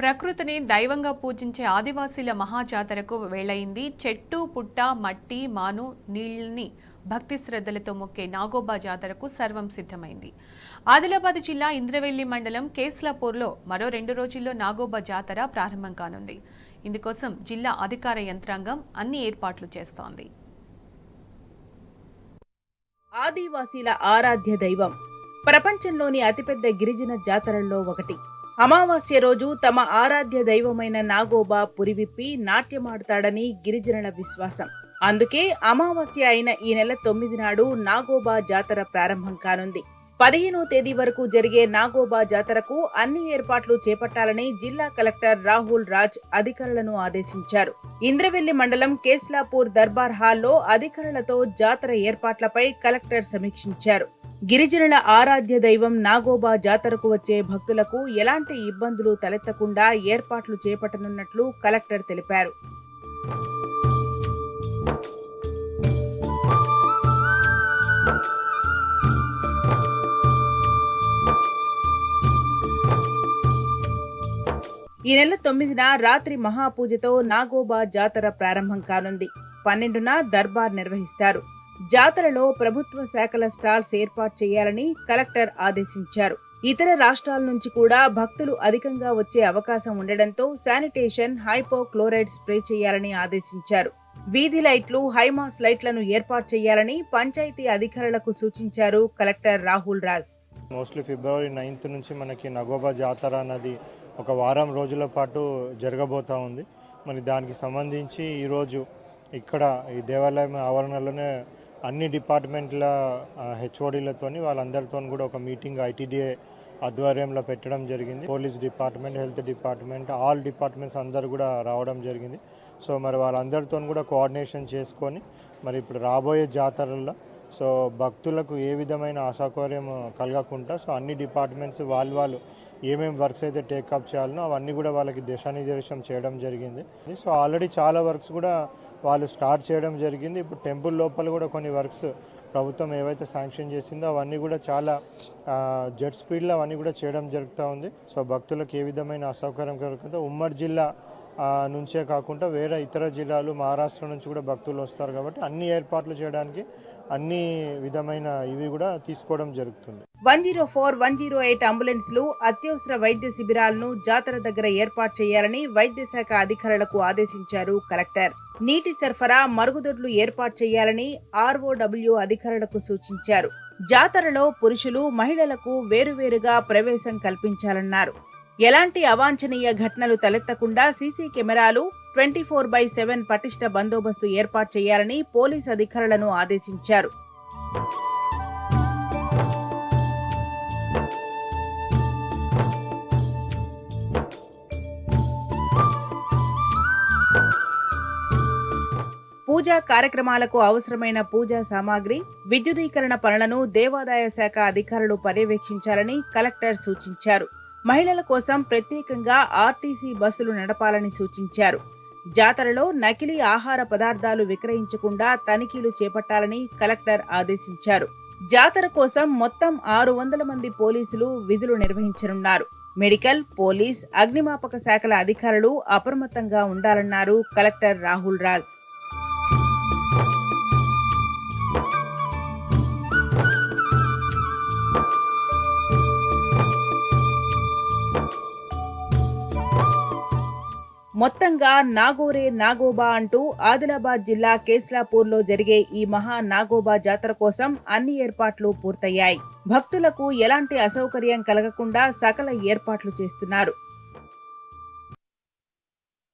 ప్రకృతిని దైవంగా పూజించే ఆదివాసీల మహాజాతరకు వేళయింది. చెట్టు పుట్ట మట్టి మాను నీళ్ళని భక్తి శ్రద్ధలతో మొక్కే నాగోబా జాతరకు సర్వం సిద్ధమైంది. ఆదిలాబాద్ జిల్లా ఇంద్రవెల్లి మండలం కేస్లాపూర్లో మరో 2 రోజుల్లో నాగోబా జాతర ప్రారంభం కానుంది. ఇందుకోసం జిల్లా అధికార యంత్రాంగం అన్ని ఏర్పాట్లు చేస్తోంది. ఆదివాసీల ఆరాధ్య దైవం ప్రపంచంలోని అతిపెద్ద గిరిజన జాతరల్లో ఒకటి. అమావాస్య రోజు తమ ఆరాధ్య దైవమైన నాగోబా పురివిప్పి నాట్యమాడతాడని గిరిజనుల విశ్వాసం. అందుకే అమావాస్య అయిన ఈ నెల 9 నాడు నాగోబా జాతర ప్రారంభం కానుంది. 15వ తేదీ వరకు జరిగే నాగోబా జాతరకు అన్ని ఏర్పాట్లు చేపట్టాలని జిల్లా కలెక్టర్ రాహుల్ రాజ్ అధికారులను ఆదేశించారు. ఇంద్రవెల్లి మండలం కేస్లాపూర్ దర్బార్ హాల్లో అధికారులతో జాతర ఏర్పాట్లపై కలెక్టర్ సమీక్షించారు. గిరిజనుల ఆరాధ్య దైవం నాగోబా జాతరకు వచ్చే భక్తులకు ఎలాంటి ఇబ్బందులు తలెత్తకుండా ఏర్పాట్లు చేపట్టనున్నట్లు కలెక్టర్ తెలిపారు. ఈ నెల 9న రాత్రి మహాపూజతో నాగోబా జాతర ప్రారంభం కానుంది. 12న దర్బార్ నిర్వహిస్తారు. జాతరలో ప్రభుత్వ శాఖల స్టాల్స్ ఏర్పాటు చేయాలని కలెక్టర్ ఆదేశించారు. ఇతర రాష్ట్రాల నుంచి కూడా భక్తులు అధికంగా వచ్చే అవకాశం ఉండడంతో శానిటేషన్, హైపోక్లోరైడ్ స్ప్రే చేయాలని ఆదేశించారు. వీధి లైట్లు, హైమాస్ లైట్లను ఏర్పాటు చేయాలని పంచాయతీ అధికారులకు సూచించారు కలెక్టర్ రాహుల్ రాజ్. మోస్ట్లీ ఫిబ్రవరి 9th నుంచి మనకి నాగోబా జాతర అన్నది ఒక వారం రోజుల పాటు జరగబోతా ఉంది. మరి దానికి సంబంధించి ఈరోజు ఇక్కడ ఈ దేవాలయం ఆవరణలోనే అన్ని డిపార్ట్మెంట్ల హెచ్ఓడీలతోని వాళ్ళందరితో కూడా ఒక మీటింగ్ ఐటీడీఏ ఆధ్వర్యంలో పెట్టడం జరిగింది. Police department, health department, all departments అందరు కూడా రావడం జరిగింది. సో మరి వాళ్ళందరితో కూడా కోఆర్డినేషన్ చేసుకొని మరి ఇప్పుడు రాబోయే జాతరల్లో సో భక్తులకు ఏ విధమైన అసౌకర్యం కలగకుండా సో అన్ని డిపార్ట్మెంట్స్ వాళ్ళు ఏమేమి వర్క్స్ అయితే టేకప్ చేయాలనో అవన్నీ కూడా వాళ్ళకి దిశానిర్దేశం చేయడం జరిగింది. సో ఆల్రెడీ చాలా వర్క్స్ కూడా వాళ్ళు స్టార్ట్ చేయడం జరిగింది. ఇప్పుడు టెంపుల్ లోపల కూడా కొన్ని వర్క్స్ ప్రభుత్వం ఏవైతే శాంక్షన్ చేసిందో అవన్నీ కూడా చాలా జెట్ స్పీడ్లో అవన్నీ కూడా చేయడం జరుగుతూ ఉంది. సో భక్తులకు ఏ విధమైన అసౌకర్యం కలగకుండా ఉమ్మడి జిల్లా నుంచే కాకుండా వేరే ఇతర జిల్లాలు, మహారాష్ట్ర నుంచి కూడా భక్తులు వస్తారు కాబట్టి అన్ని ఏర్పాట్లు చేయడానికి అన్ని విధమైన ఇవి కూడా తీసుకోవడం జరుగుతుంది. 104, 108 అంబులెన్స్లు, అత్యవసర వైద్య శిబిరాలను జాతర దగ్గర ఏర్పాటు చేయాలని వైద్య శాఖ అధికారులకు ఆదేశించారు కలెక్టర్. నీటి సరఫరా, మరుగుదొడ్లు ఏర్పాటు చేయాలని ఆర్ఓడబ్ల్యూ అధికారులకు సూచించారు. జాతరలో పురుషులు, మహిళలకు వేరువేరుగా ప్రవేశం కల్పించాలన్నారు. ఎలాంటి అవాంఛనీయ ఘటనలు తలెత్తకుండా సీసీ కెమెరాలు, 24/7 పటిష్ట బందోబస్తు ఏర్పాటు చేయాలని పోలీస్ అధికారులను ఆదేశించారు. పూజా కార్యక్రమాలకు అవసరమైన పూజా సామాగ్రి, విద్యుదీకరణ పనులను దేవాదాయ శాఖ అధికారులు పర్యవేక్షించాలని కలెక్టర్ సూచించారు. మహిళల కోసం ప్రత్యేకంగా ఆర్టీసీ బస్సులు నడపాలని సూచించారు. జాతరలో నకిలీ ఆహార పదార్థాలు విక్రయించకుండా తనిఖీలు చేపట్టాలని కలెక్టర్ ఆదేశించారు. జాతర కోసం మొత్తం 600 మంది పోలీసులు విధులు నిర్వహించనున్నారు. మెడికల్, పోలీస్, అగ్నిమాపక శాఖల అధికారులు అప్రమత్తంగా ఉండాలన్నారు కలెక్టర్ రాహుల్ రాజ్. మొత్తంగా నాగోరే నాగోబా అంటూ ఆదిలాబాద్ జిల్లా కేస్లాపూర్లో జరిగే ఈ మహా నాగోబా జాతర కోసం అన్ని ఏర్పాట్లు పూర్తయ్యాయి. భక్తులకు ఎలాంటి అసౌకర్యం కలగకుండా సకల ఏర్పాట్లు చేస్తున్నారు.